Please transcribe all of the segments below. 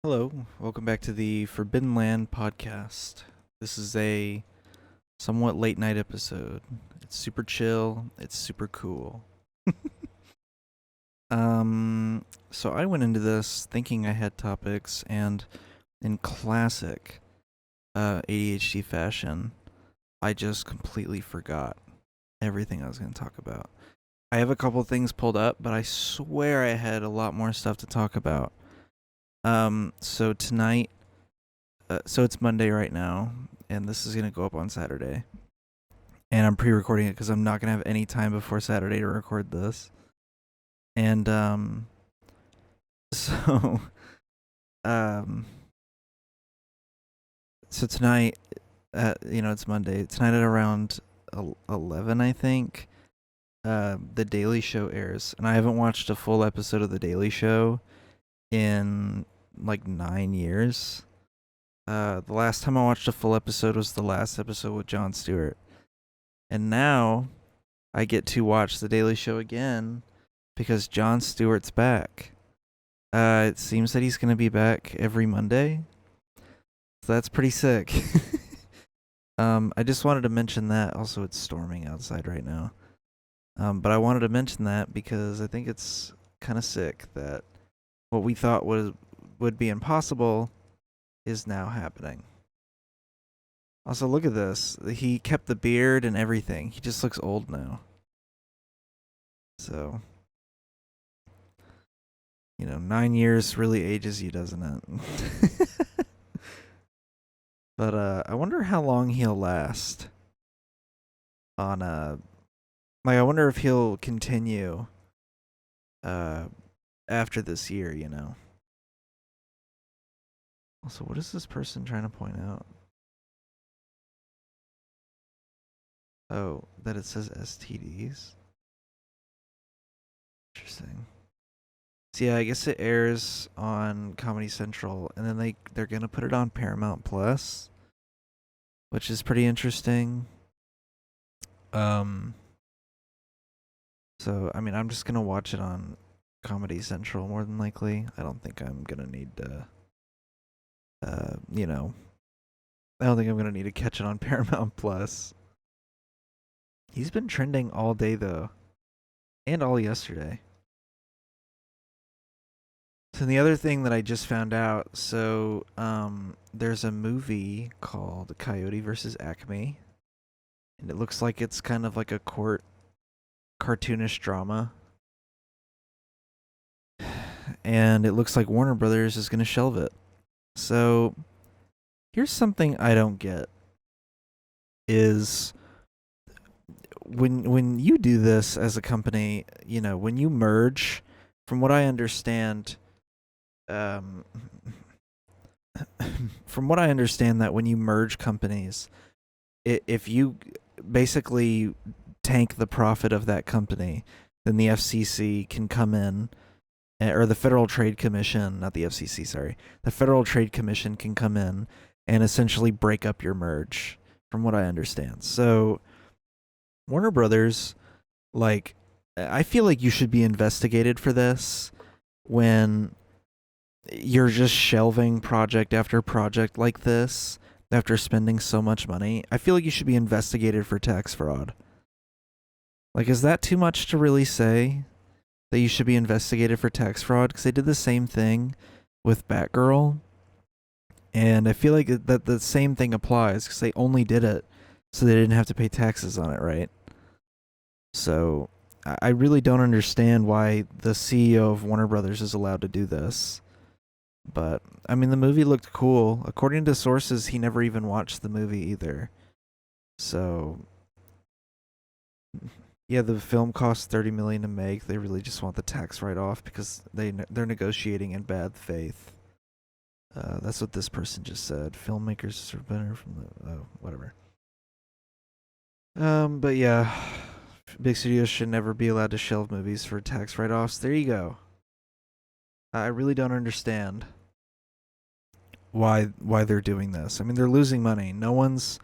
Hello, welcome back to the Forbidden Land podcast. This is a somewhat late night episode. It's super chill, it's super cool. so I went into this thinking I had topics, and in classic ADHD fashion, I just completely forgot everything I was going to talk about. I have a couple things pulled up, but I swear I had a lot more stuff to talk about. So tonight, so it's Monday right now, and this is gonna go up on Saturday. And I'm pre-recording it because I'm not gonna have any time before Saturday to record this. And so um, so tonight, it's Monday. Tonight at around 11, I think. The Daily Show airs, and I haven't watched a full episode of The Daily Show in like 9 years. The last time I watched a full episode was the last episode with Jon Stewart. And now I get to watch The Daily Show again because Jon Stewart's back. It seems that he's going to be back every Monday. So that's pretty sick. I just wanted to mention that. Also, it's storming outside right now. But I wanted to mention that because I think it's kind of sick that what we thought would be impossible is now happening. Also, look at this. He kept the beard and everything. He just looks old now. So, 9 years really ages you, doesn't it? But I wonder how long he'll last on I wonder if he'll continue after this year. Also, what is this person trying to point out? Oh, that it says STDs. Interesting. So yeah, I guess it airs on Comedy Central, and then they're gonna put it on Paramount Plus, which is pretty interesting. So I mean, I'm just gonna watch it on Comedy Central more than likely. I don't think I'm gonna need to, I don't think I'm gonna need to catch it on Paramount Plus. He's been trending all day though, and all yesterday. So the other thing that I just found out, so there's a movie called Coyote versus Acme, and it looks like it's kind of like a court cartoonish drama. And it looks like Warner Brothers is going to shelve it. So here's something I don't get is when you do this as a company, when you merge, from what I understand, from what I understand, that when you merge companies, if you basically tank the profit of that company, then the FCC can come in, or the Federal Trade Commission, not the FCC, sorry, the Federal Trade Commission can come in and essentially break up your merge, from what I understand. So Warner Brothers, I feel like you should be investigated for this when you're just shelving project after project like this after spending so much money. I feel like you should be investigated for tax fraud. Is that too much to really say? That you should be investigated for tax fraud? Because they did the same thing with Batgirl. And I feel like that the same thing applies because they only did it so they didn't have to pay taxes on it, right? So I really don't understand why the CEO of Warner Brothers is allowed to do this. But, I mean, the movie looked cool. According to sources, he never even watched the movie either. So, yeah, the film cost $30 million to make. They really just want the tax write-off because they're negotiating in bad faith. That's what this person just said. Filmmakers are better from the whatever. But yeah, big studios should never be allowed to shelve movies for tax write-offs. There you go. I really don't understand why they're doing this. I mean, they're losing money. No one's.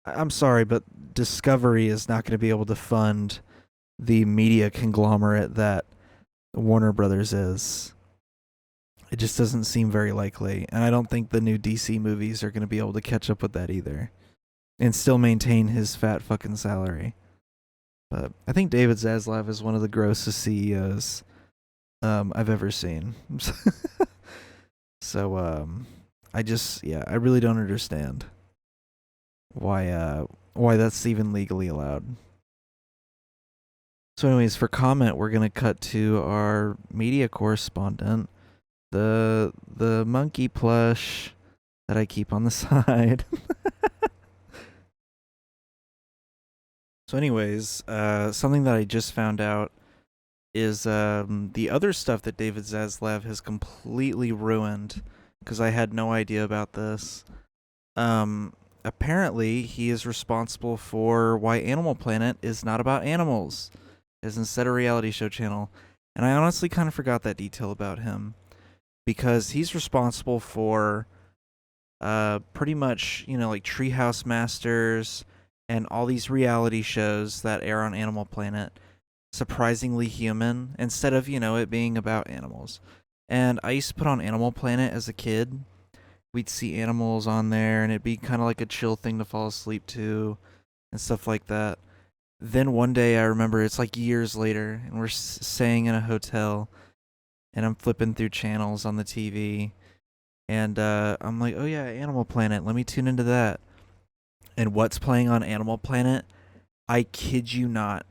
I'm sorry, but Discovery is not going to be able to fund the media conglomerate that Warner Brothers is. It just doesn't seem very likely, and I don't think the new DC movies are going to be able to catch up with that either, and still maintain his fat fucking salary. But I think David Zaslav is one of the grossest CEOs I've ever seen. So I really don't understand why that's even legally allowed. So anyways, for comment, we're gonna cut to our media correspondent, the monkey plush that I keep on the side. So anyways, something that I just found out is the other stuff that David Zaslav has completely ruined, because I had no idea about this. Apparently, he is responsible for why Animal Planet is not about animals, is instead a reality show channel. And I honestly kind of forgot that detail about him, because he's responsible for pretty much, like Treehouse Masters and all these reality shows that air on Animal Planet, surprisingly human, instead of, it being about animals. And I used to put on Animal Planet as a kid. We'd see animals on there, and it'd be kind of like a chill thing to fall asleep to, and stuff like that. Then one day I remember, it's like years later, and we're staying in a hotel, and I'm flipping through channels on the TV, and I'm like, oh yeah, Animal Planet, let me tune into that. And what's playing on Animal Planet? I kid you not,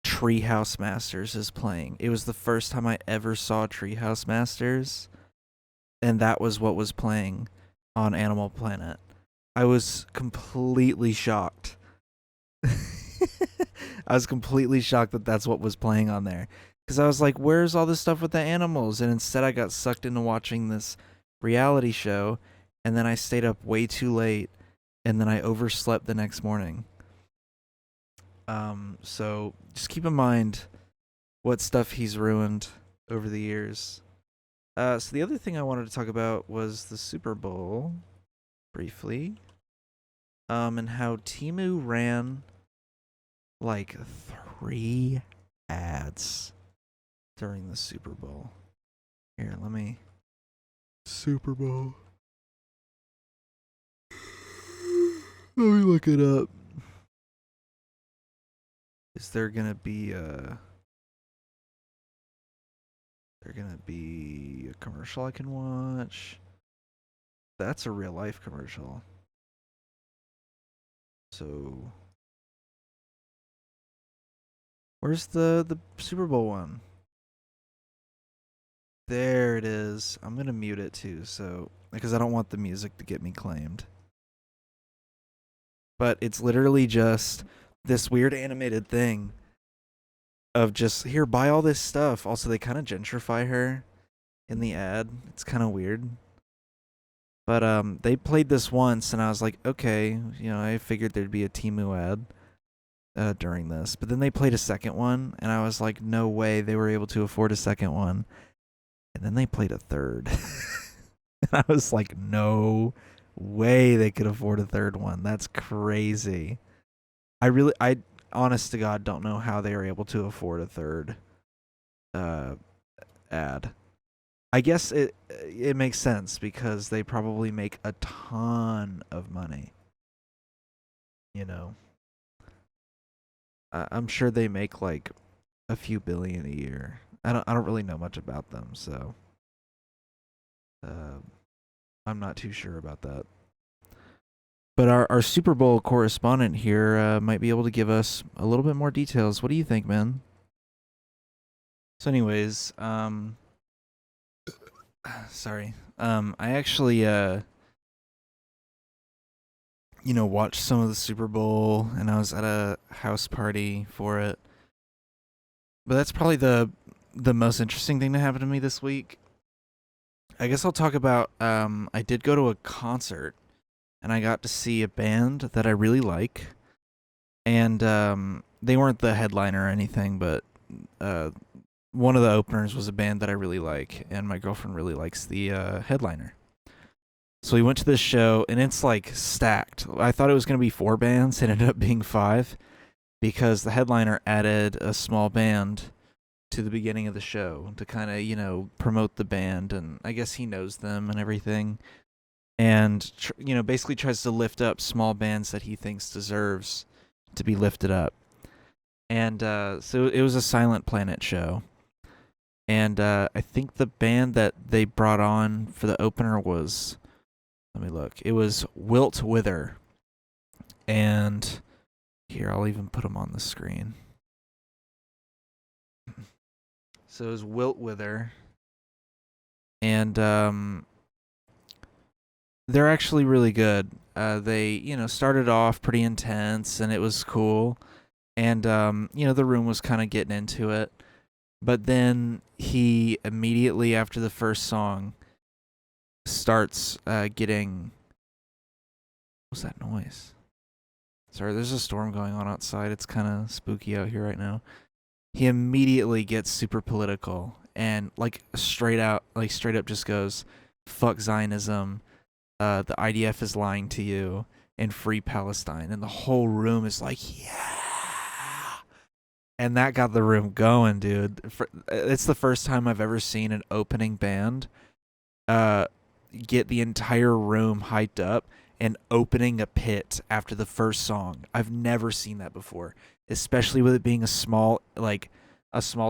Treehouse Masters is playing. It was the first time I ever saw Treehouse Masters, and that was what was playing on Animal Planet. I was completely shocked. I was completely shocked that that's what was playing on there. Because I was like, where's all this stuff with the animals? And instead I got sucked into watching this reality show, and then I stayed up way too late, and then I overslept the next morning. So just keep in mind what stuff he's ruined over the years. So the other thing I wanted to talk about was the Super Bowl, briefly, and how Temu ran like 3 ads during the Super Bowl. Here, let me. Super Bowl. Let me look it up. Is there gonna be a commercial I can watch? That's a real life commercial. So where's the Super Bowl one? There it is. I'm gonna mute it too, so because I don't want the music to get me claimed. But it's literally just this weird animated thing of just, here, buy all this stuff. Also, they kind of gentrify her in the ad. It's kind of weird. But they played this once, and I was like, okay, I figured there'd be a Temu ad during this. But then they played a second one, and I was like, no way they were able to afford a second one. And then they played a third. And I was like, no way they could afford a third one. That's crazy. I honest to God don't know how they were able to afford a third ad. I guess it makes sense because they probably make a ton of money. I'm sure they make like a few billion a year. I don't really know much about them, so I'm not too sure about that. But our Super Bowl correspondent here might be able to give us a little bit more details. What do you think, man? So anyways, sorry. I actually watched some of the Super Bowl, and I was at a house party for it. But that's probably the most interesting thing to happen to me this week. I guess I'll talk about I did go to a concert, and I got to see a band that I really like. And they weren't the headliner or anything, but one of the openers was a band that I really like, and my girlfriend really likes the headliner. So we went to this show, and it's like stacked. I thought it was going to be 4 bands. It ended up being 5 because the headliner added a small band to the beginning of the show to kind of, promote the band, and I guess he knows them and everything. And basically tries to lift up small bands that he thinks deserves to be lifted up. And so it was a Silent Planet show. And I think the band that they brought on for the opener was, let me look, it was Wilt Wither. And here, I'll even put them on the screen. So it was Wilt Wither. And they're actually really good. They, started off pretty intense, and it was cool. And, the room was kind of getting into it. But then he immediately after the first song starts getting... What's that noise? Sorry, there's a storm going on outside. It's kind of spooky out here right now. He immediately gets super political and straight up just goes, "Fuck Zionism. The IDF is lying to you, and free Palestine." And the whole room is like, yeah. And that got the room going, dude. It's the first time I've ever seen an opening band get the entire room hyped up and opening a pit after the first song. I've never seen that before, especially with it being a small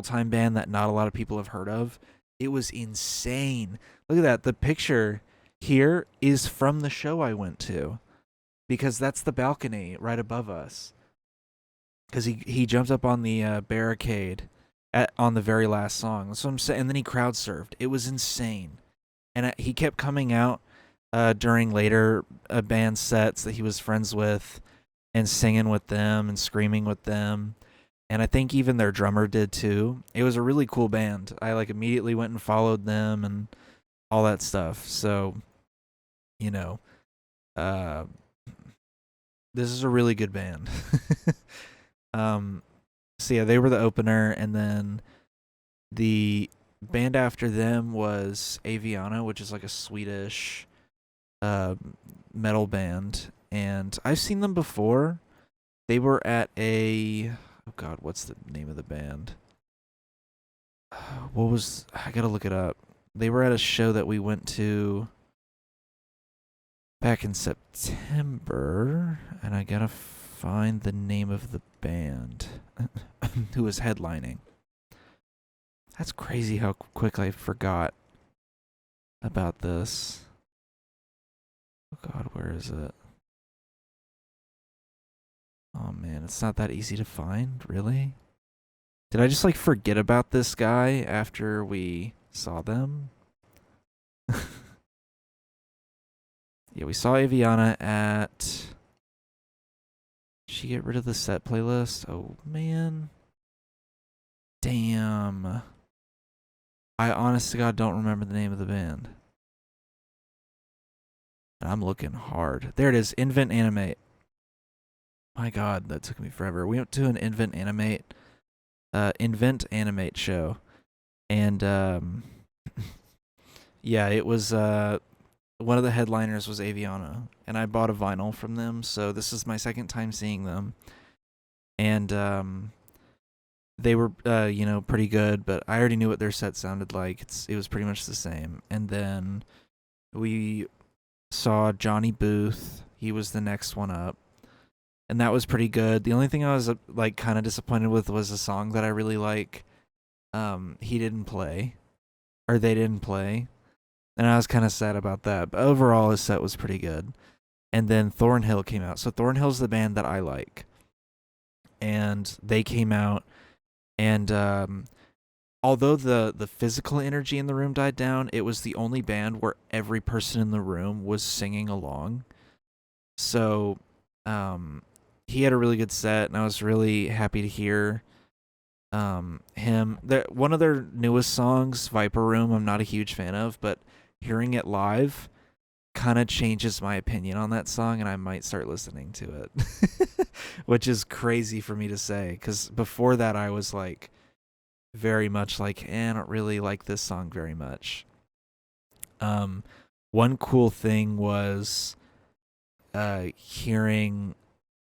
time band that not a lot of people have heard of. It was insane. Look at that. The picture here is from the show I went to, because that's the balcony right above us. Because he jumped up on the barricade on the very last song. That's what I'm saying. And then he crowd surfed. It was insane. And he kept coming out during later band sets that he was friends with and singing with them and screaming with them. And I think even their drummer did too. It was a really cool band. I immediately went and followed them and all that stuff. So, this is a really good band. So yeah, they were the opener, and then the band after them was Aviana, which is a Swedish metal band, and I've seen them before. They were at what's the name of the band? I gotta look it up. They were at a show that we went to back in September, and I gotta find the name of the band who was headlining. That's crazy how quick I forgot about this. Oh God, where is it? Oh man, it's not that easy to find, really? Did I just forget about this guy after we saw them? Yeah, we saw Aviana at... Did she get rid of the set playlist? Oh man. Damn. I honest to God don't remember the name of the band. And I'm looking hard. There it is, Invent Animate. My God, that took me forever. We went to an Invent Animate show. And yeah, it was one of the headliners was Aviana, and I bought a vinyl from them, so this is my second time seeing them. And they were pretty good, but I already knew what their set sounded like. It was pretty much the same. And then we saw Johnny Booth. He was the next one up, and that was pretty good. The only thing I was kind of disappointed with was a song that I really like. He didn't play, or they didn't play, and I was kind of sad about that. But overall, his set was pretty good. And then Thornhill came out. So Thornhill's the band that I like, and they came out. And although the physical energy in the room died down, it was the only band where every person in the room was singing along. So he had a really good set, and I was really happy to hear him. One of their newest songs, Viper Room, I'm not a huge fan of, but hearing it live kind of changes my opinion on that song, and I might start listening to it. Which is crazy for me to say, because before that I was very much I don't really like this song very much. One cool thing was hearing,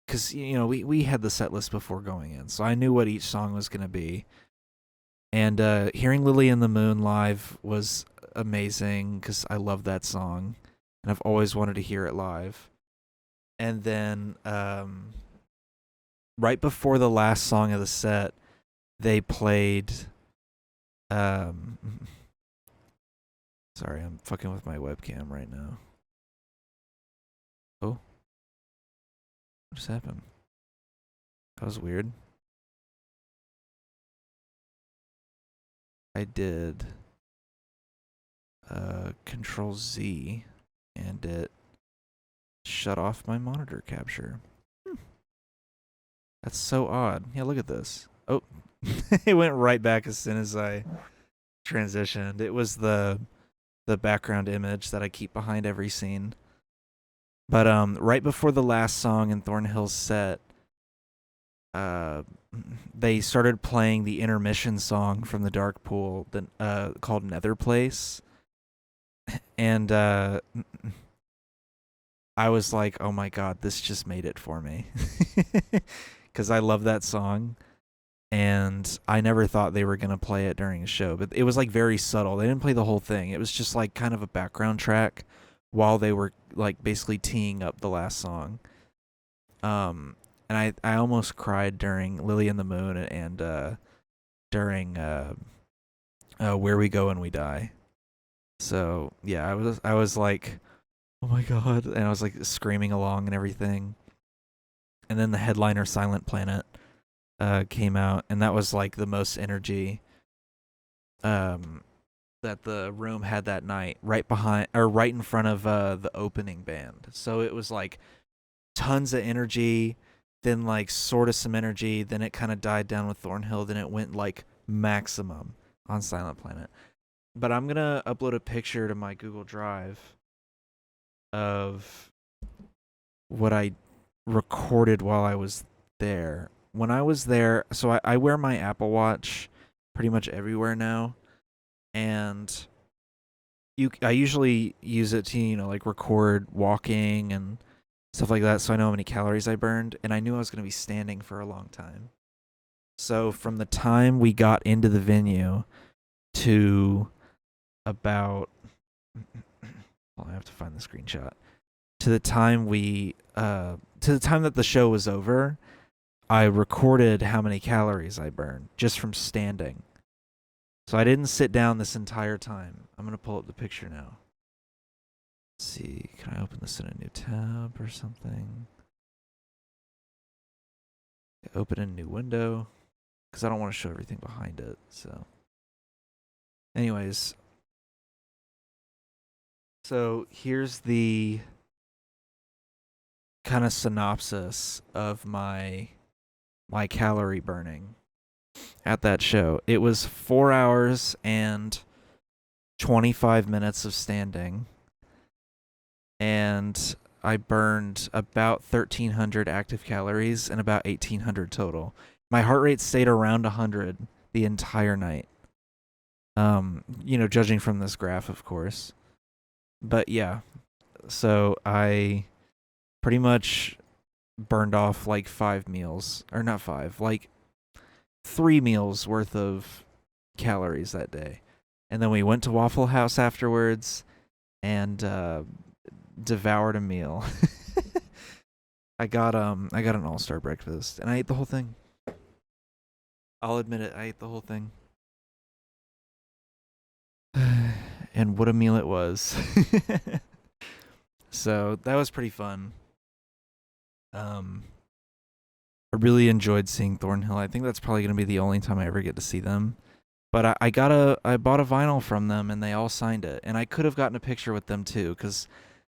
because we had the set list before going in, so I knew what each song was going to be. And hearing Lily in the Moon live was amazing because I love that song, and I've always wanted to hear it live. And then right before the last song of the set, they played. Um, sorry, I'm fucking with my webcam right now. Oh, what just happened? That was weird. I did Control Z, and it shut off my monitor capture. That's so odd. Yeah, look at this. Oh, it went right back as soon as I transitioned. It was the background image that I keep behind every scene. But right before the last song in Thornhill's set, they started playing the intermission song from the Dark Pool called Nether Place. And I was like, oh my god, this just made it for me. Because I love that song. And I never thought they were going to play it during a show. But it was like very subtle. They didn't play the whole thing. It was just like kind of a background track while they were like basically teeing up the last song. And I almost cried during Lily in the Moon and during Where We Go When We Die. So yeah, I was like, oh my god, and I was like screaming along and everything. And then the headliner, Silent Planet, came out, and that was like the most energy that the room had that night, right behind or right in front of the opening band. So it was like tons of energy, then like sort of some energy, then it kind of died down with Thornhill, then it went like maximum on Silent Planet. But I'm gonna upload a picture to my Google Drive of what I recorded while I was there. When I was there, so I wear my Apple Watch pretty much everywhere now, and I usually use it to like record walking and stuff like that, so I know how many calories I burned, and I knew I was going to be standing for a long time. So from the time we got into the venue to about, well, I have to find the screenshot, to the time that the show was over, I recorded how many calories I burned just from standing. So I didn't sit down this entire time. I'm going to pull up the picture now. Let's see, can I open this in a new tab or something? Open a new window because I don't want to show everything behind it. So, anyways, so here's the kind of synopsis of my calorie burning at that show. It was 4 hours and 25 minutes of standing, and I burned about 1,300 active calories and about 1,800 total. My heart rate stayed around 100 the entire night. Judging from this graph, of course. But yeah, so I pretty much burned off like 5 meals, or not five, like 3 meals worth of calories that day. And then we went to Waffle House afterwards and devoured a meal. I got an all-star breakfast and I ate the whole thing. I'll admit it, I ate the whole thing. And what a meal it was. So that was pretty fun. I really enjoyed seeing Thornhill. I think that's probably gonna be the only time I ever get to see them. But I bought a vinyl from them and they all signed it. And I could have gotten a picture with them too, because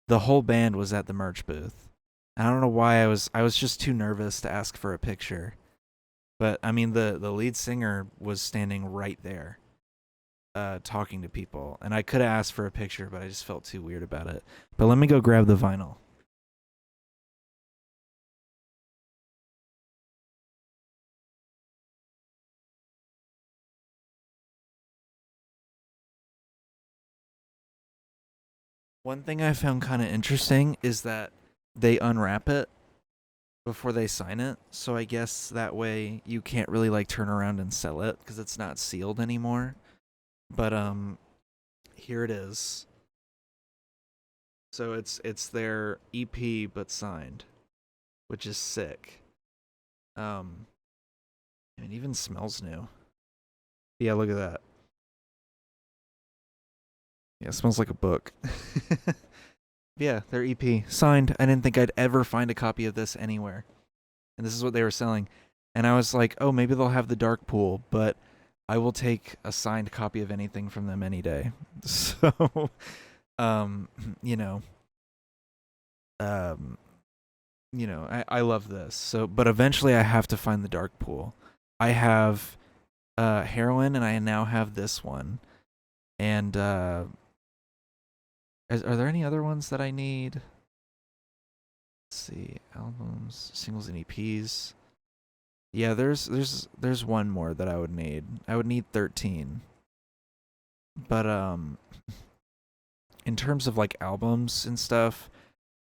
the whole band was at the merch booth. And I don't know why I was just too nervous to ask for a picture. But I mean the lead singer was standing right there, talking to people. And I could have asked for a picture, but I just felt too weird about it. But let me go grab the vinyl. One thing I found kind of interesting is that they unwrap it before they sign it. So I guess that way you can't really like turn around and sell it because it's not sealed anymore. But here it is. So it's their EP but signed, which is sick. It even smells new. Yeah, look at that. Yeah, it smells like a book. Yeah, their EP signed. I didn't think I'd ever find a copy of this anywhere. And this is what they were selling. And I was like, oh, maybe they'll have the Dark Pool, but I will take a signed copy of anything from them any day. So, you know, I love this. So, but eventually I have to find the Dark Pool. I have Heroin, and I now have this one. And are there any other ones that I need? Let's see, albums, singles, and EPs. Yeah, there's one more that I would need. I would need 13. But in terms of like albums and stuff,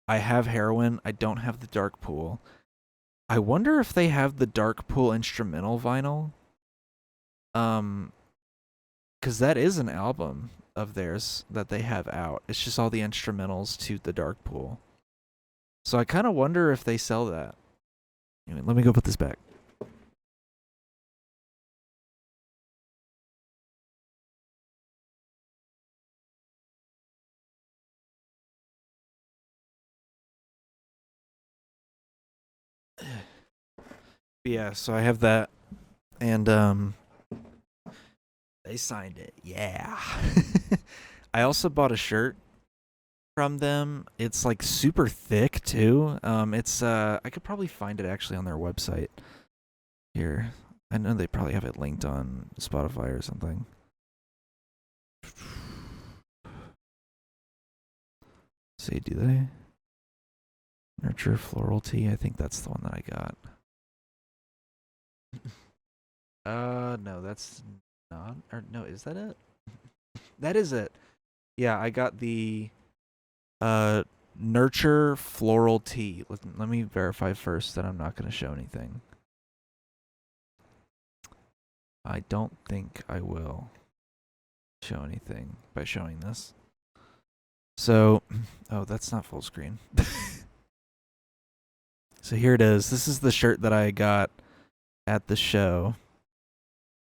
I have Heroin. I don't have the Dark Pool. I wonder if they have the Dark Pool instrumental vinyl. Cuz that is an album of theirs that they have out. It's just all the instrumentals to the Dark Pool. So I kind of wonder if they sell that. Anyway, let me go put this back. Yeah, so I have that, and they signed it. Yeah. I also bought a shirt from them. It's like super thick too. It's I could probably find it actually on their website. Here, I know they probably have it linked on Spotify or something. See, do they? Nurture Floral Tea. I think that's the one that I got. No, that's not. Or no, is that it? That is it. Yeah, I got the Nurture Floral Tea. Let me verify first that I'm not going to show anything. I don't think I will show anything by showing this. So, oh, that's not full screen. So here it is. This is the shirt that I got at the show,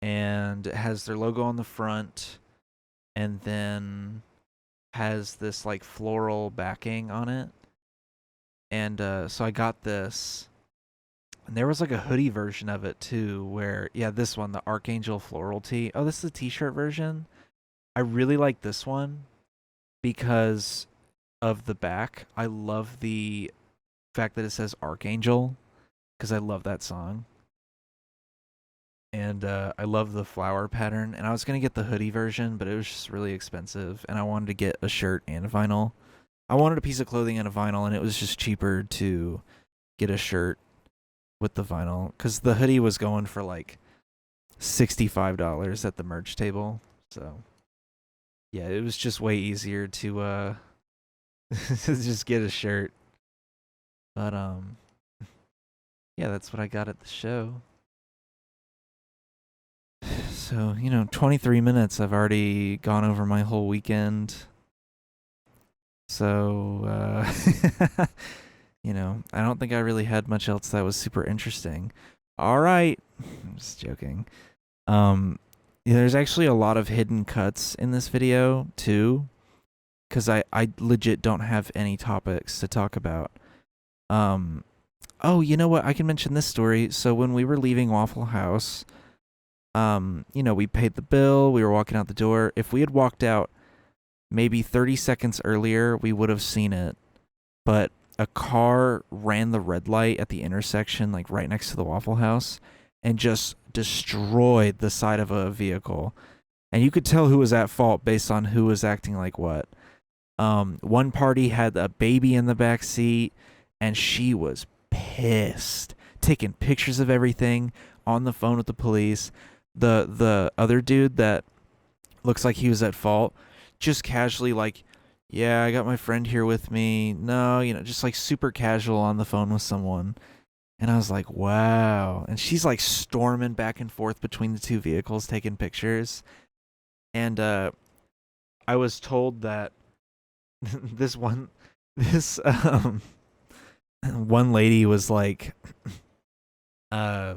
and it has their logo on the front, and then has this like floral backing on it. And so I got this, and there was like a hoodie version of it too, where yeah, this one, the Archangel Floral Tee. Oh, this is the t-shirt version. I really like this one because of the back. I love the fact that it says Archangel because I love that song. And I love the flower pattern. And I was going to get the hoodie version, but it was just really expensive. And I wanted to get a shirt and a vinyl. I wanted a piece of clothing and a vinyl, and it was just cheaper to get a shirt with the vinyl. Because the hoodie was going for like $65 at the merch table. So, yeah, it was just way easier to just get a shirt. But, yeah, that's what I got at the show. So, 23 minutes. I've already gone over my whole weekend. So, I don't think I really had much else that was super interesting. All right. I'm just joking. There's actually a lot of hidden cuts in this video, too. Because I legit don't have any topics to talk about. Oh, you know what? I can mention this story. So when we were leaving Waffle House, we paid the bill. We were walking out the door. If we had walked out maybe 30 seconds earlier, we would have seen it. But a car ran the red light at the intersection, like right next to the Waffle House, and just destroyed the side of a vehicle. And you could tell who was at fault based on who was acting like what. One party had a baby in the back seat, and she was pissed, taking pictures of everything, on the phone with the police. The other dude that looks like he was at fault, just casually like, yeah, I got my friend here with me. No, just like super casual on the phone with someone. And I was like, wow. And she's like storming back and forth between the two vehicles taking pictures. And I was told that this one this one lady was like, uh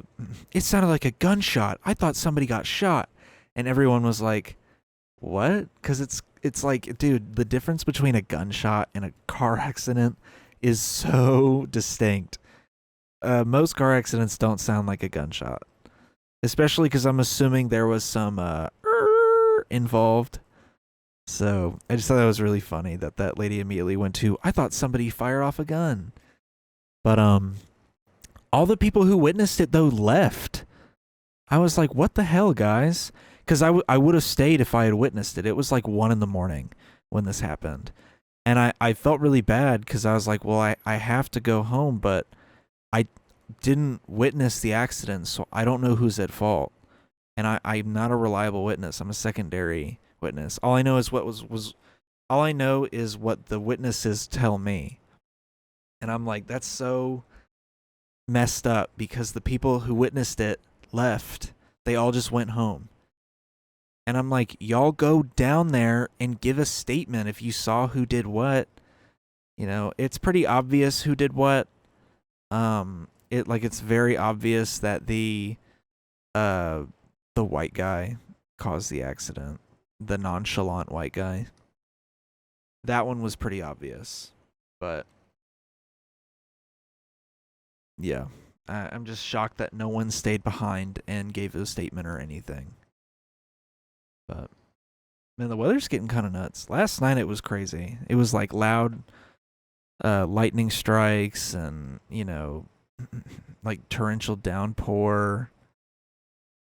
it sounded like a gunshot. I thought somebody got shot. And everyone was like, what? Cuz it's like, dude, the difference between a gunshot and a car accident is so distinct. Most car accidents don't sound like a gunshot, especially cuz I'm assuming there was some involved. So, I just thought that was really funny that that lady immediately went to, I thought somebody fired off a gun. But all the people who witnessed it though left. I was like, what the hell, guys? Because I would have stayed if I had witnessed it. It was like 1 in the morning when this happened. And I felt really bad because I was like, well, I have to go home, but I didn't witness the accident, so I don't know who's at fault. And I'm not a reliable witness. I'm a secondary witness. All I know is all I know is what the witnesses tell me. And I'm like, that's so messed up because the people who witnessed it left. They all just went home. And I'm like, y'all go down there and give a statement if you saw who did what. You know, it's pretty obvious who did what. It's very obvious that the white guy caused the accident. The nonchalant white guy. That one was pretty obvious. But yeah. I'm just shocked that no one stayed behind and gave a statement or anything. But man, the weather's getting kind of nuts. Last night it was crazy. It was like loud lightning strikes and, you know, like torrential downpour.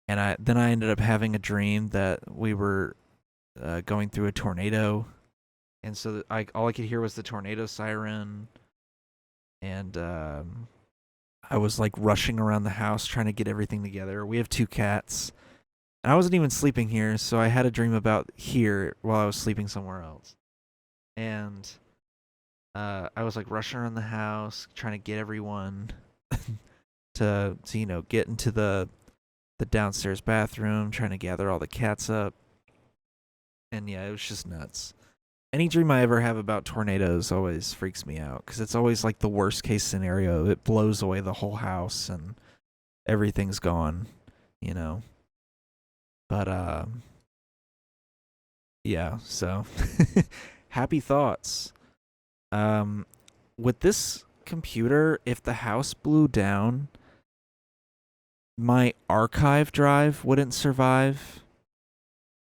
And I ended up having a dream that we were going through a tornado. And so all I could hear was the tornado siren. And I was like rushing around the house trying to get everything together. We have 2 cats. And I wasn't even sleeping here, so I had a dream about here while I was sleeping somewhere else. And I was like rushing around the house trying to get everyone to you know, get into the downstairs bathroom, trying to gather all the cats up. And yeah, it was just nuts. Any dream I ever have about tornadoes always freaks me out because it's always like the worst case scenario. It blows away the whole house and everything's gone, you know. But yeah, so happy thoughts. With this computer, if the house blew down, my archive drive wouldn't survive,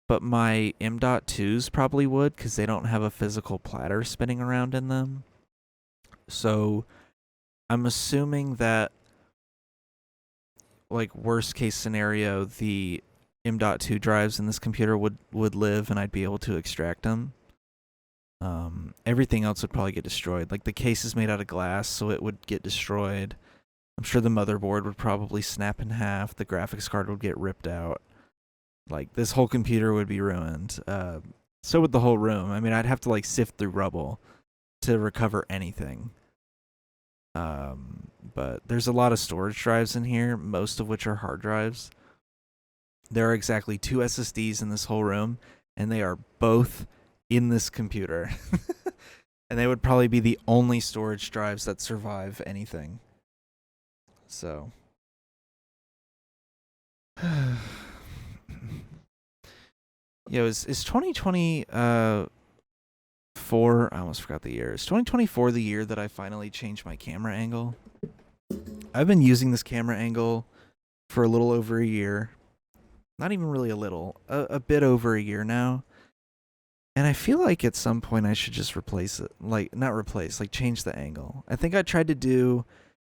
but my M.2s probably would because they don't have a physical platter spinning around in them. So I'm assuming that, like, worst case scenario, the M.2 drives in this computer would live and I'd be able to extract them. Everything else would probably get destroyed. Like the case is made out of glass, so it would get destroyed. I'm sure the motherboard would probably snap in half. The graphics card would get ripped out. Like this whole computer would be ruined. So would the whole room. I mean, I'd have to like sift through rubble to recover anything. But there's a lot of storage drives in here, most of which are hard drives. There are exactly 2 SSDs in this whole room, and they are both in this computer. And they would probably be the only storage drives that survive anything. So. Yo, is 2024, I almost forgot the year. Is 2024 the year that I finally changed my camera angle? I've been using this camera angle for a little over a year. Not even really a little, a bit over a year now. And I feel like at some point I should just replace it. Like, not replace, like change the angle. I think I tried to do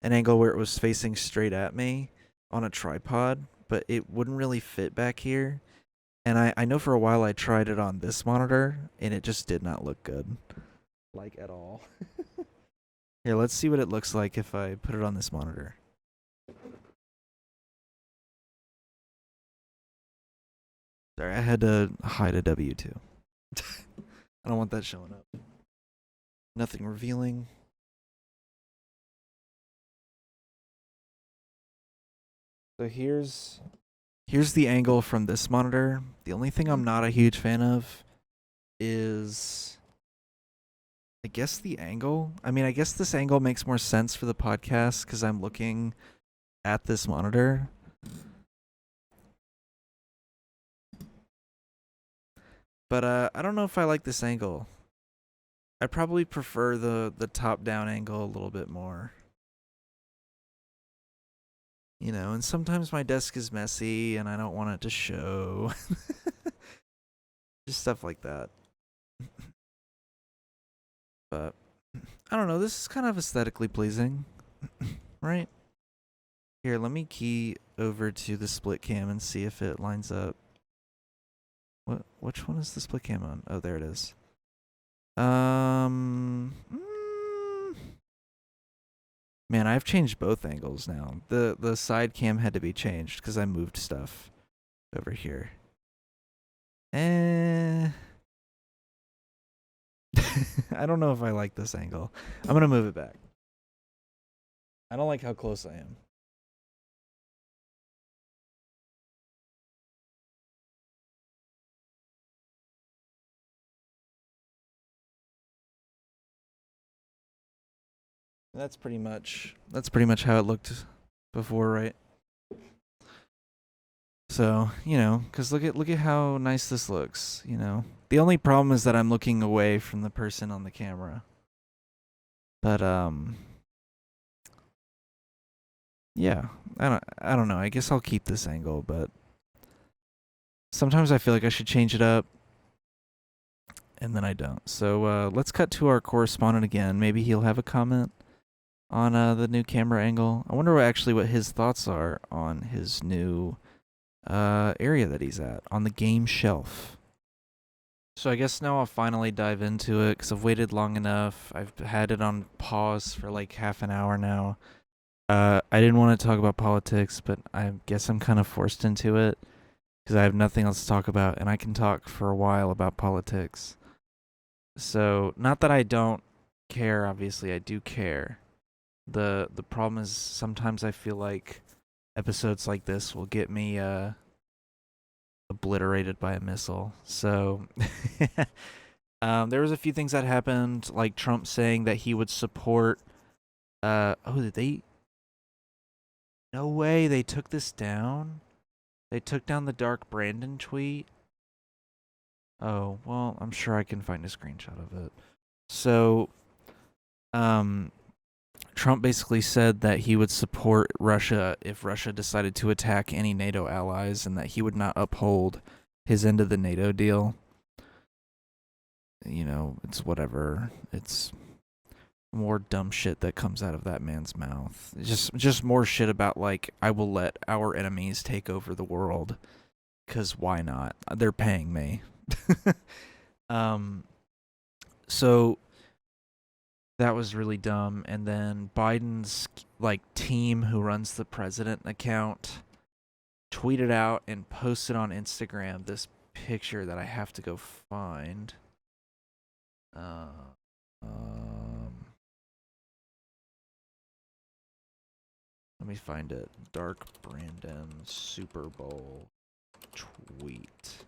an angle where it was facing straight at me on a tripod, but it wouldn't really fit back here. And I know for a while I tried it on this monitor, and it just did not look good. Like, at all. Here, let's see what it looks like if I put it on this monitor. Sorry, I had to hide a W2. I don't want that showing up. Nothing revealing. So here's the angle from this monitor. The only thing I'm not a huge fan of is, I guess, the angle. I mean, I guess this angle makes more sense for the podcast because I'm looking at this monitor. But I don't know if I like this angle. I probably prefer the top down angle a little bit more. You know, and sometimes my desk is messy and I don't want it to show. Just stuff like that. But I don't know, this is kind of aesthetically pleasing. Right? Here, let me key over to the split cam and see if it lines up. Which one is the split cam on? Oh, there it is. Man, I've changed both angles now. The side cam had to be changed because I moved stuff over here. I don't know if I like this angle. I'm gonna move it back. I don't like how close I am. That's pretty much how it looked before, right? So, you know, cuz look at how nice this looks, you know. The only problem is that I'm looking away from the person on the camera. But yeah, I don't know. I guess I'll keep this angle, but sometimes I feel like I should change it up and then I don't. So, let's cut to our correspondent again. Maybe he'll have a comment on the new camera angle. I wonder what his thoughts are on his new area that he's at on the game shelf. So I guess now I'll finally dive into it because I've waited long enough. I've had it on pause for like half an hour now. I didn't want to talk about politics, but I guess I'm kind of forced into it because I have nothing else to talk about, and I can talk for a while about politics. So, not that I don't care, obviously I do care. The problem is sometimes I feel like episodes like this will get me obliterated by a missile. So there was a few things that happened, like Trump saying that he would support did they, no way, they took this down? They took down the Dark Brandon tweet? Oh, well, I'm sure I can find a screenshot of it. So Trump basically said that he would support Russia if Russia decided to attack any NATO allies and that he would not uphold his end of the NATO deal. You know, it's whatever. It's more dumb shit that comes out of that man's mouth. Just more shit about like, I will let our enemies take over the world cuz why not? They're paying me. So that was really dumb. And then Biden's like team who runs the president account tweeted out and posted on Instagram this picture that I have to go find. Let me find it. Dark Brandon Super Bowl tweet.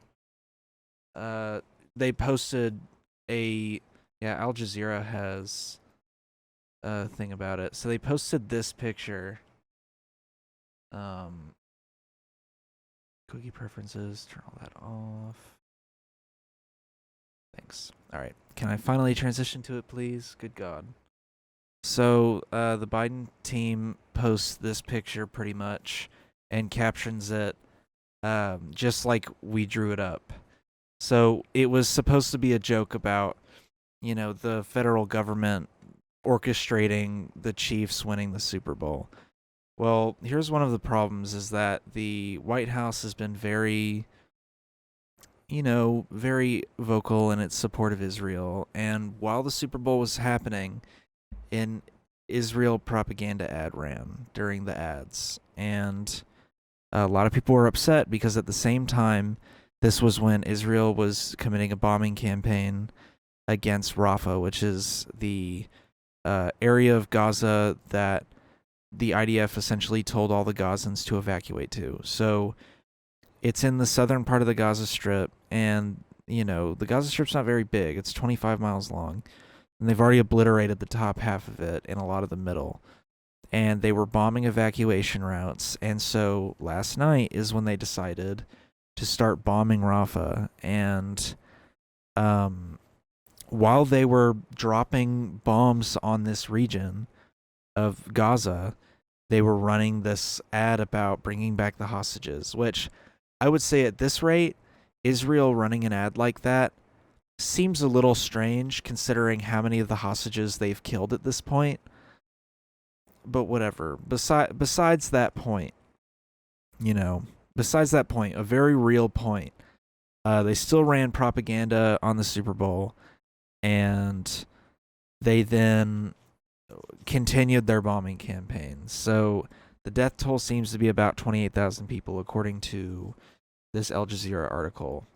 They posted Al Jazeera has a thing about it. So they posted this picture. Cookie preferences, turn all that off. Thanks. All right. Can I finally transition to it, please? Good God. So the Biden team posts this picture pretty much and captions it just like we drew it up. So it was supposed to be a joke about, you know, the federal government orchestrating the Chiefs winning the Super Bowl. Well, here's one of the problems is that the White House has been very vocal in its support of Israel. And while the Super Bowl was happening, an Israel propaganda ad ran during the ads. And a lot of people were upset because at the same time, this was when Israel was committing a bombing campaign against Rafah, which is the area of Gaza that the IDF essentially told all the Gazans to evacuate to. So it's in the southern part of the Gaza Strip, and the Gaza Strip's not very big. It's 25 miles long, and they've already obliterated the top half of it and a lot of the middle. And they were bombing evacuation routes, and so last night is when they decided to start bombing Rafah. And while they were dropping bombs on this region of Gaza, they were running this ad about bringing back the hostages, which I would say at this rate, Israel running an ad like that seems a little strange considering how many of the hostages they've killed at this point. But whatever. Besides that point, a very real point, they still ran propaganda on the Super Bowl, and they then continued their bombing campaigns. So the death toll seems to be about 28,000 people, according to this Al Jazeera article.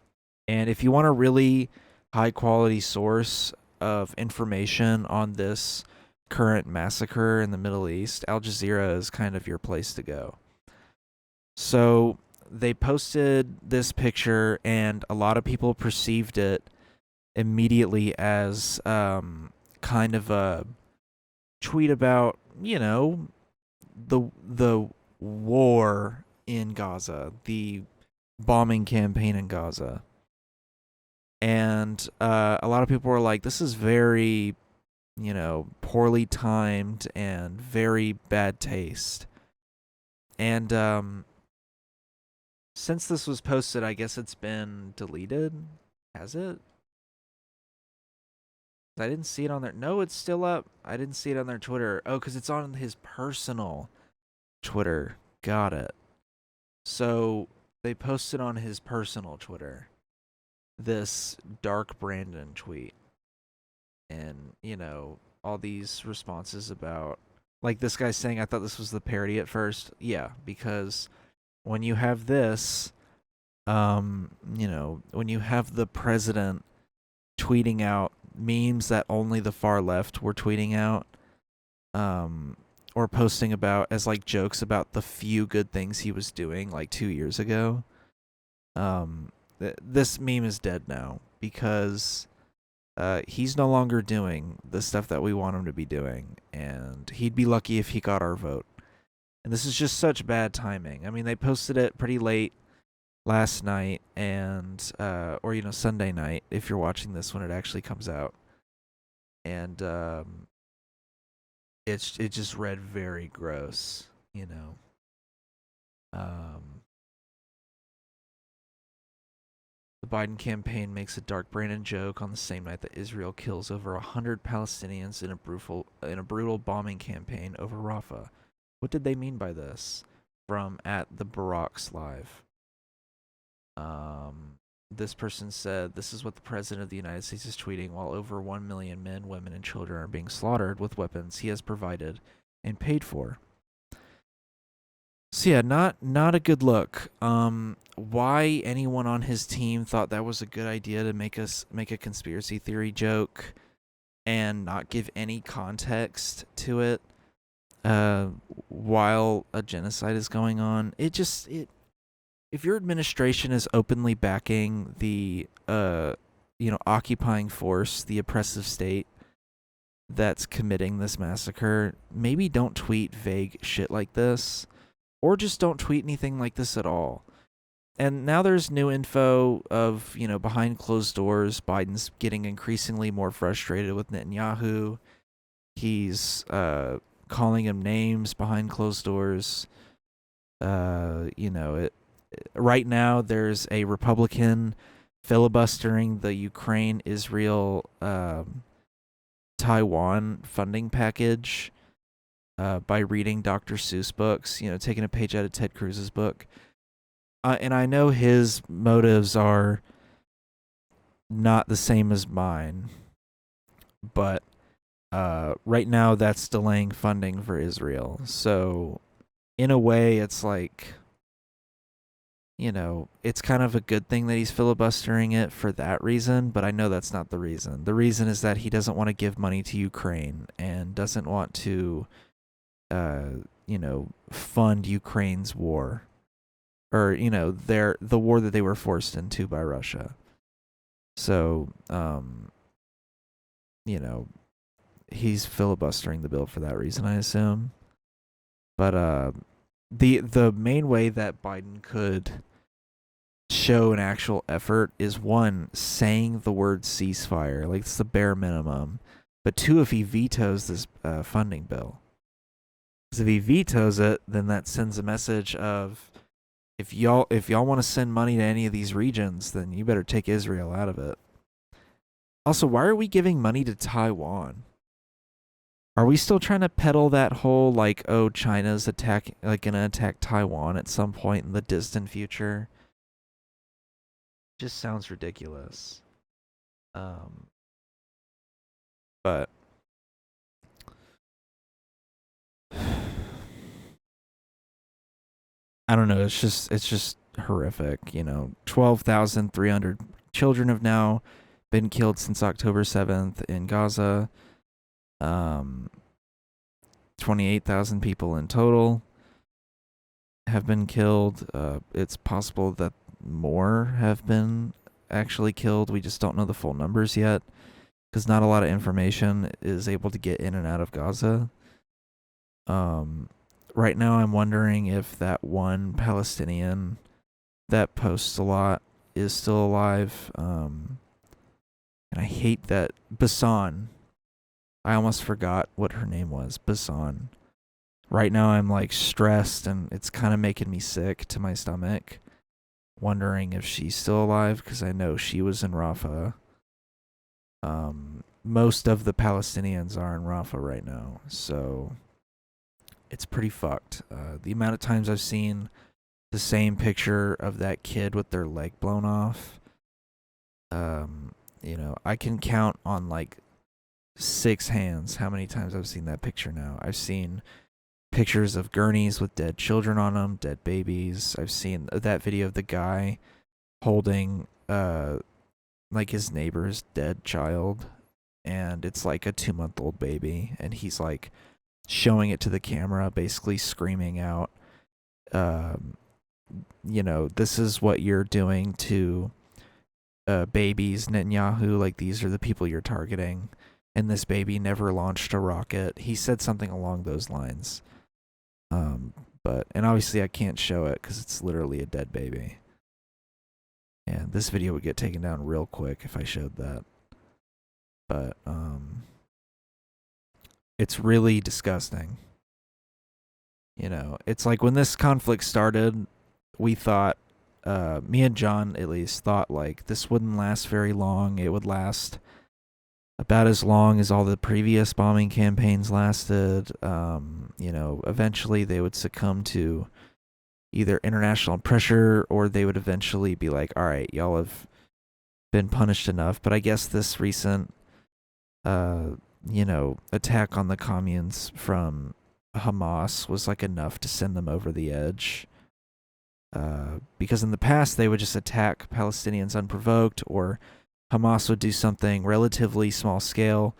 And if you want a really high quality source of information on this current massacre in the Middle East, Al Jazeera is kind of your place to go. So they posted this picture, and a lot of people perceived it immediately as kind of a tweet about, the war in Gaza, the bombing campaign in Gaza. And a lot of people were like, this is very, poorly timed and very bad taste. And since this was posted, I guess it's been deleted. Has it? I didn't see it on their... No, it's still up. I didn't see it on their Twitter. Oh, because it's on his personal Twitter. Got it. So they posted on his personal Twitter this Dark Brandon tweet. And, all these responses about... Like this guy saying, I thought this was the parody at first. Yeah, because when you have this, when you have the president tweeting out memes that only the far left were tweeting out, or posting about as like jokes about the few good things he was doing like 2 years ago, this meme is dead now because he's no longer doing the stuff that we want him to be doing, and he'd be lucky if he got our vote. And this is just such bad timing. I mean, they posted it pretty late last night, and or Sunday night if you're watching this when it actually comes out, and it just read very gross. The Biden campaign makes a Dark Brandon joke on the same night that Israel kills over 100 Palestinians in a brutal bombing campaign over Rafah. What did they mean by this? From @TheBaracksLive. This person said, this is what the President of the United States is tweeting while over 1 million men, women, and children are being slaughtered with weapons he has provided and paid for. So yeah, not a good look. Why anyone on his team thought that was a good idea to make a conspiracy theory joke and not give any context to it while a genocide is going on, if your administration is openly backing the occupying force, the oppressive state that's committing this massacre, maybe don't tweet vague shit like this, or just don't tweet anything like this at all. And now there's new info of, behind closed doors, Biden's getting increasingly more frustrated with Netanyahu. He's calling him names behind closed doors. Right now there's a Republican filibustering the Ukraine-Israel Taiwan funding package by reading Dr. Seuss books, taking a page out of Ted Cruz's book. And I know his motives are not the same as mine, but right now that's delaying funding for Israel. So in a way, it's like, it's kind of a good thing that he's filibustering it for that reason, but I know that's not the reason. The reason is that he doesn't want to give money to Ukraine and doesn't want to fund Ukraine's war, or the war that they were forced into by Russia. So he's filibustering the bill for that reason, I assume. But the main way that Biden could show an actual effort is, one, saying the word ceasefire, like it's the bare minimum. But two, if he vetoes this funding bill. Because if he vetoes it, then that sends a message of, if y'all want to send money to any of these regions, then you better take Israel out of it. Also, why are we giving money to Taiwan? Are we still trying to peddle that whole China's gonna attack Taiwan at some point in the distant future? Just sounds ridiculous. But I don't know. It's just horrific. 12,300 children have now been killed since October 7th in Gaza. 28,000 people in total have been killed. It's possible that more have been actually killed. We just don't know the full numbers yet, because not a lot of information is able to get in and out of Gaza. Right now I'm wondering if that one Palestinian that posts a lot is still alive. And I hate that Bisan. I almost forgot what her name was. Bisan. Right now I'm stressed, and it's kind of making me sick to my stomach, wondering if she's still alive, because I know she was in Rafah. Most of the Palestinians are in Rafah right now, so it's pretty fucked. The amount of times I've seen the same picture of that kid with their leg blown off, I can count on 6 hands how many times I've seen that picture now. I've seen pictures of gurneys with dead children on them, dead babies. I've seen that video of the guy holding his neighbor's dead child, and it's a 2-month-old baby, and he's showing it to the camera, basically screaming out, this is what you're doing to babies, Netanyahu. These are the people you're targeting, and this baby never launched a rocket. He said something along those lines. And obviously I can't show it because it's literally a dead baby. And this video would get taken down real quick if I showed that. But it's really disgusting. It's when this conflict started, we thought, me and John at least thought this wouldn't last very long. It would last about as long as all the previous bombing campaigns lasted. Eventually they would succumb to either international pressure, or they would eventually be all right, y'all have been punished enough. But I guess this recent, attack on the communes from Hamas was enough to send them over the edge. Because in the past they would just attack Palestinians unprovoked, or Hamas would do something relatively small scale,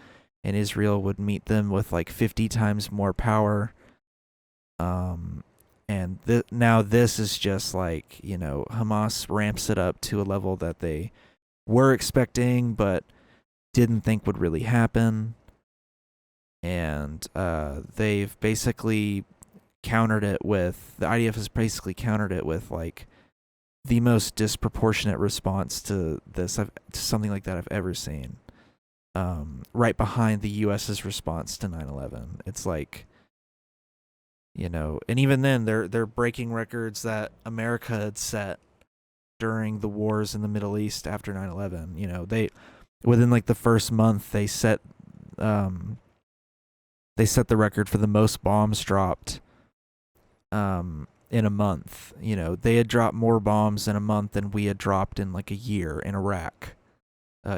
and Israel would meet them with 50 times more power. And now this is just Hamas ramps it up to a level that they were expecting but didn't think would really happen. And they've basically countered it with, the IDF has basically countered it with the most disproportionate response to this, to something like that I've ever seen. Right behind the US's response to 9/11. It's and even then they're breaking records that America had set during the wars in the Middle East after 9/11. They, within the first month, they set the record for the most bombs dropped in a month. They had dropped more bombs in a month than we had dropped in a year in Iraq.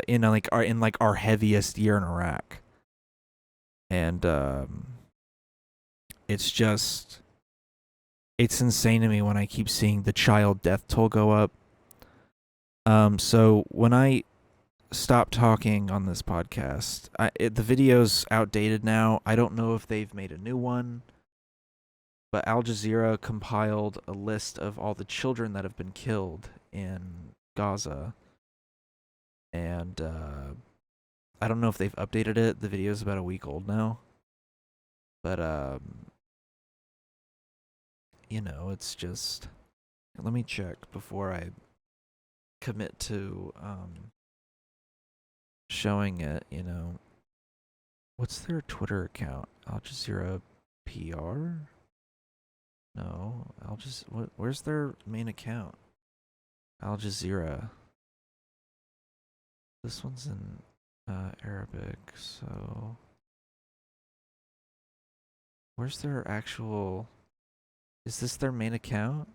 In our heaviest year in Iraq. And it's insane to me when I keep seeing the child death toll go up. So when I stop talking on this podcast, the video's outdated now. I don't know if they've made a new one. but Al Jazeera compiled a list of all the children that have been killed in Gaza, and I don't know if they've updated it. The video is about a week old now, but it's just. Let me check before I commit to showing it. What's their Twitter account? Al Jazeera PR? No, where's their main account? Al Jazeera. This one's in Arabic, so where's their actual? Is this their main account?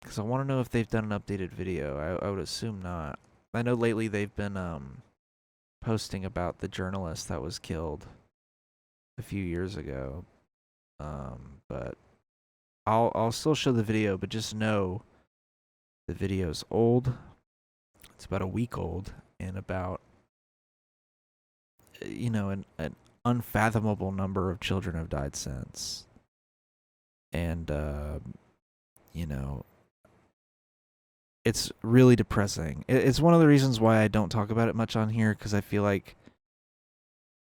Because I want to know if they've done an updated video. I would assume not. I know lately they've been posting about the journalist that was killed a few years ago. But I'll still show the video, but just know the video's old. It's about a week old, and about an unfathomable number of children have died since. And it's really depressing. It's one of the reasons why I don't talk about it much on here, because I feel like,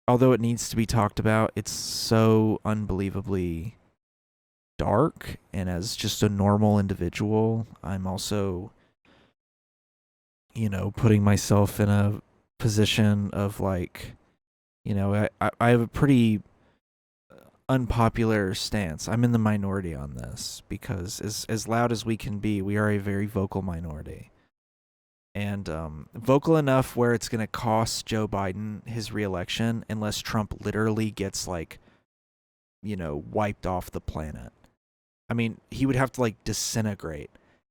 although it needs to be talked about, it's so unbelievably dark. And as just a normal individual, I'm also, putting myself in a position of like, I have a pretty unpopular stance. I'm in the minority on this because as loud as we can be, we are a very vocal minority. And vocal enough where it's going to cost Joe Biden his reelection unless Trump literally gets wiped off the planet. I mean, he would have to disintegrate.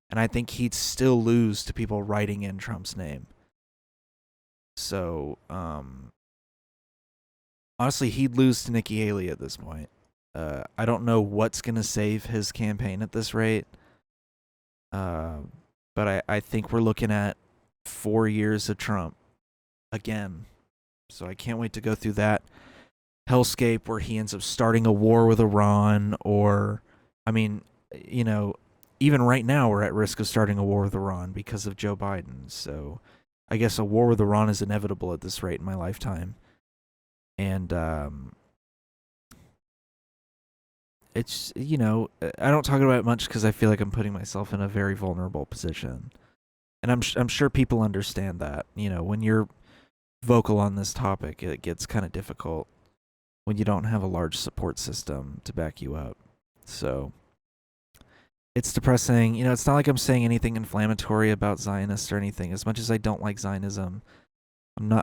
And I think he'd still lose to people writing in Trump's name. So, honestly, he'd lose to Nikki Haley at this point. I don't know what's going to save his campaign at this rate. But I think we're looking at 4 years of Trump again. So I can't wait to go through that hellscape where he ends up starting a war with Iran, or, I mean, even right now we're at risk of starting a war with Iran because of Joe Biden. So I guess a war with Iran is inevitable at this rate in my lifetime. And it's, I don't talk about it much because I feel like I'm putting myself in a very vulnerable position. And I'm sure people understand that. When you're vocal on this topic, it gets kind of difficult when you don't have a large support system to back you up. So it's depressing. It's not like I'm saying anything inflammatory about Zionists or anything. As much as I don't like Zionism,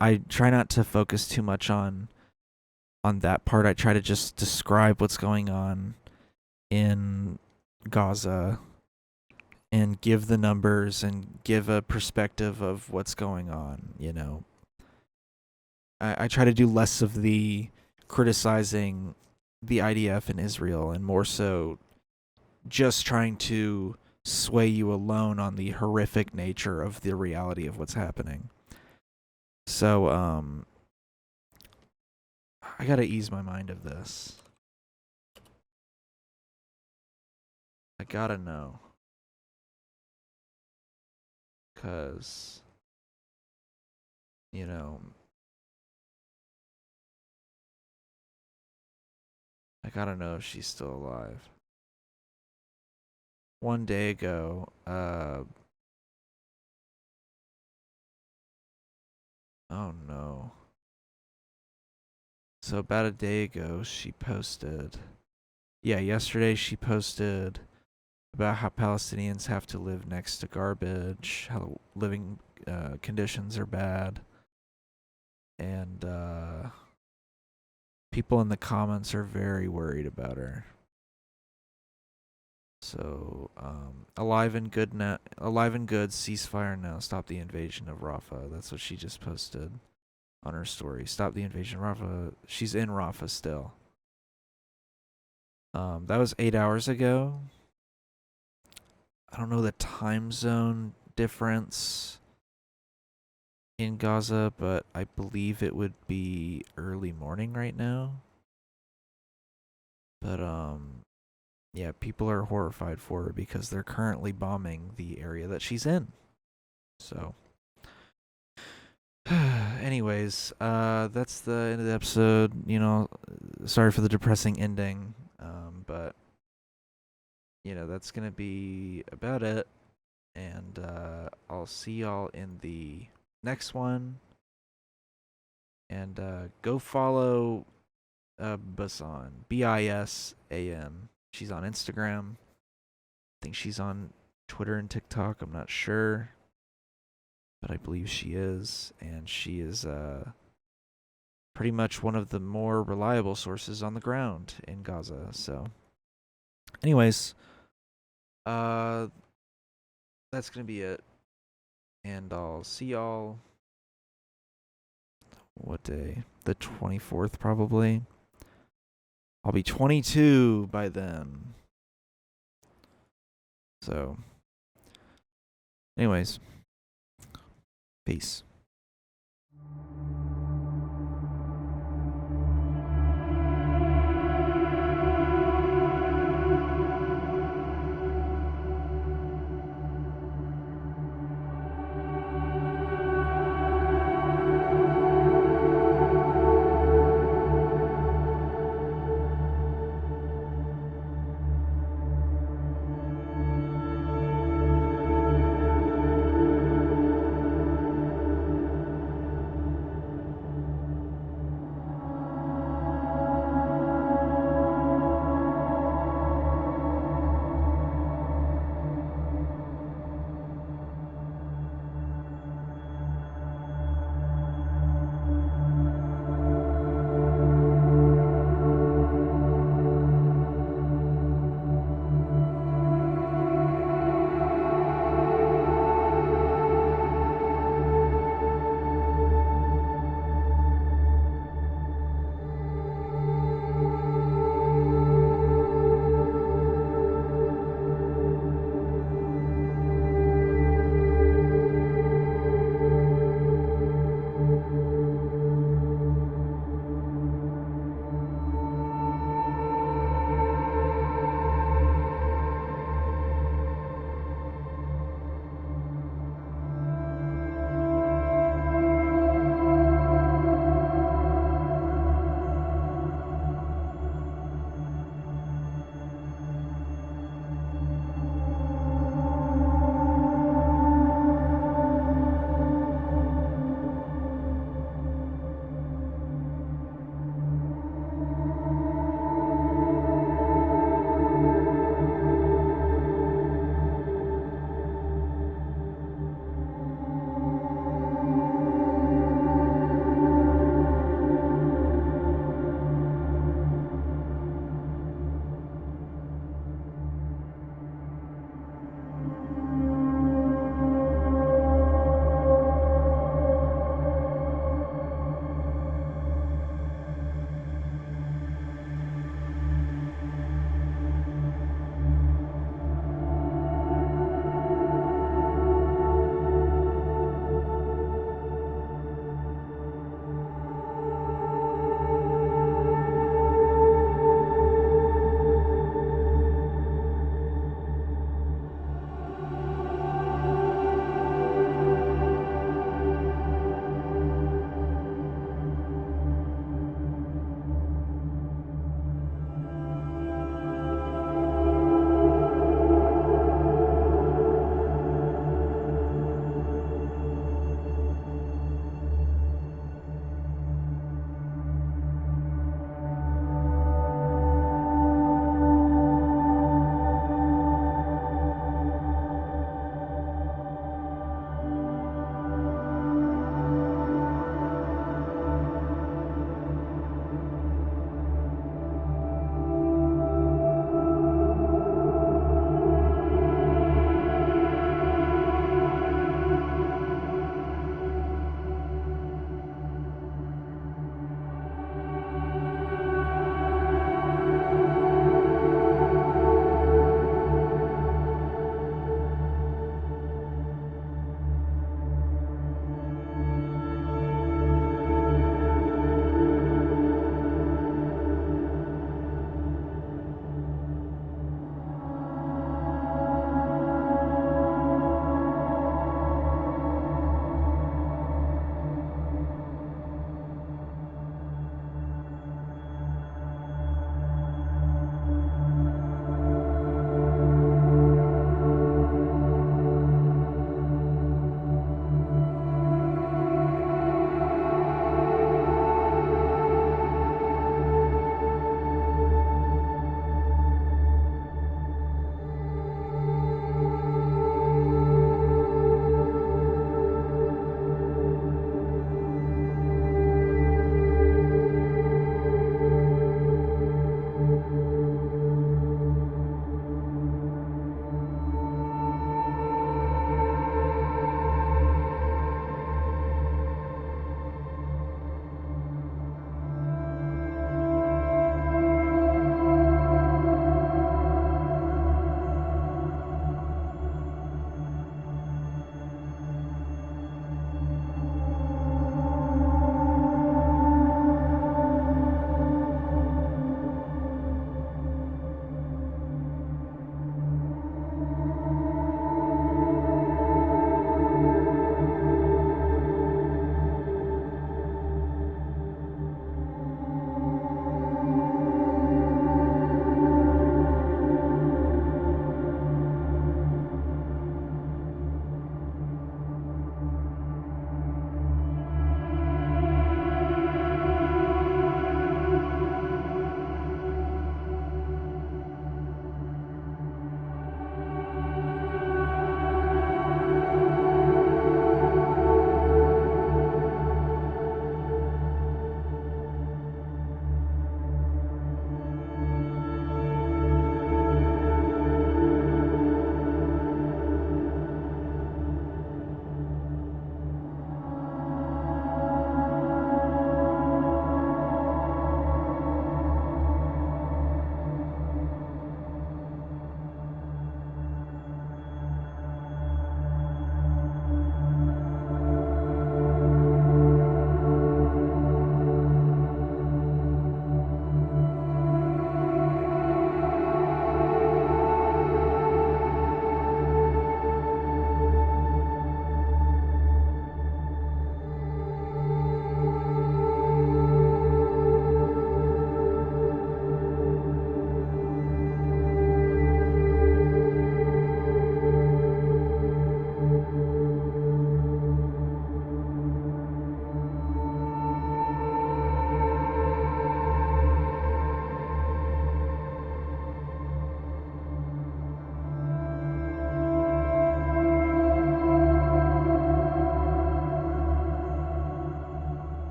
I try not to focus too much on that part. I try to just describe what's going on in Gaza and give the numbers and give a perspective of what's going on. I try to do less of the criticizing the IDF in Israel and more so just trying to sway you alone on the horrific nature of the reality of what's happening. So, I gotta ease my mind of this. I gotta know. Because, I gotta know if she's still alive. One day ago, oh no. So about a day ago, she posted. Yeah, yesterday she posted about how Palestinians have to live next to garbage, how living conditions are bad, and people in the comments are very worried about her. So, alive and good, ceasefire now, stop the invasion of Rafah. That's what she just posted on her story. Stop the invasion of Rafah. She's in Rafah still. That was 8 hours ago. I don't know the time zone difference in Gaza, but I believe it would be early morning right now. But yeah, people are horrified for her because they're currently bombing the area that she's in. So anyways, that's the end of the episode. Sorry for the depressing ending. But that's gonna be about it. And I'll see y'all in the next one. And go follow Bisan, Bisan. She's on Instagram. I think she's on Twitter and TikTok. I'm not sure, but I believe she is, and she is pretty much one of the more reliable sources on the ground in Gaza. So, anyways, that's gonna be it, and I'll see y'all. What day? The 24th, probably. I'll be 22 by then. So, anyways, peace.